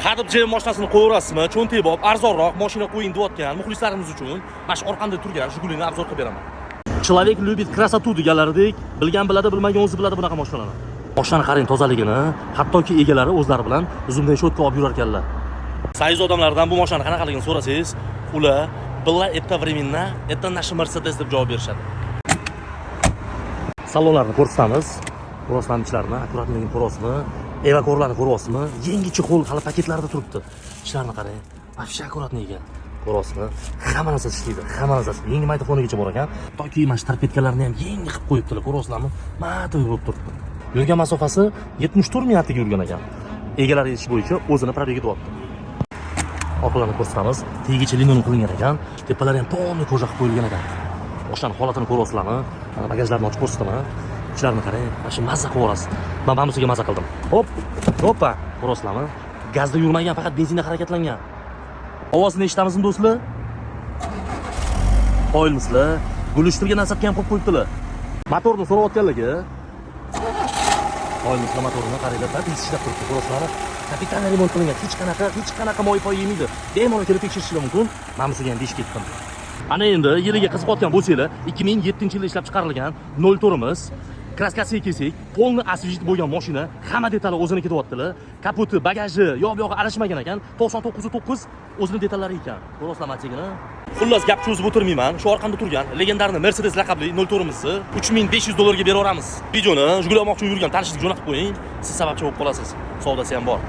Hadib jim mashinasini qo'yaverasizmi? Cho'ntak bo'lib, arzonroq mashina qo'ying deyotgan muxlislarimiz uchun mana shu orqamda turgan Jigulini obzor qilib beraman. Человек любит красоту deganlaridek, bilgan biladi, bilmagan o'zi biladi bunaqa mashinalarni. Mashinani qarang tozaligini, hattoki egalari o'zlari bilan zumdan shotka olib yurar ekanlar. Sayz odamlardan bu mashinani qanaqaligini so'rasangiz, ular "Была это времена, это наш Mercedes" deb javob berishadi. Salonlarni ko'rsatamiz. Kuroslamchilarni, akkuratligini ko'rasizmi? Evakorlarni ko'ryapsizmi? Yangicha qo'l hali paketlarda turibdi. Ishlarni qarang. Вообще akkuratni ekan. Ko'ryapsizmi? Hamma narsa ishlaydi. Hamma narsa. Yangi maytafonigacha bor ekan. Toki mana shu tarpetkalarni ham yangi qilib qo'yibdilar. Ko'ryapsizlarmi? Matoy bo'lib turibdi. Yurgan masofasi 74 minutga yurgan ekan. Egalar yetish bo'yicha o'zini probega deyapti. Oqlarni ko'rsatamiz. Tegicha linion qilingan ekan. Tepalari ham to'g'ri koja qilib qo'yilgan ekan. O'shan holatini ko'ryapsizlarmi? Mana bagajlarni ochib ko'rsataman. Ishlarni qarang. Mana shu mazza qilib olasiz. Men hamasiga mazza qildim. Hop, hoppa. Ko'ryapsizlarmi? Gazda yurmagan, faqat benzinda harakatlangan. Ovozini eshitamizmi do'stlar? Qo'yilmisizlar. Gulishtirgan nasabga ham qo'yib qo'yibdilar. Motorni so'rayotganlarga. Qo'yilmisizlar motorni qaranglar, tez ishlab turibdi. Ko'ryapsizlarmi? Kapitan remont qilingan. Hech qanaqa moy-poy yemaydi. Bemalol kelib tekshirishingiz mumkin. Men sizga ham 5 ketdim. Ana endi yiliga qiziqayotgan bo'lsanglar, 2007-yilda ishlab chiqarilgan 04imiz. Kraskasiga kelsak, polni освежитель bo'lgan mashina, hamma detali o'ziniki deyaptilar. Kaputi, bagaji, yo'q-yo'q aralashmagan ekan. 99.9 o'zining detallari ekan. Ko'rasizlarmi atigini? Xullas gap cho'zib o'tirmayman. Shu orqamda turgan legendarni Mercedes laqabli 04imizni $3500 ga beraveramiz. Videoni Jiguli olmoqchi yurgan tanishlik jo'natib qo'ying. Siz sababchi bo'lib qolasiz. Savdosi ham bor.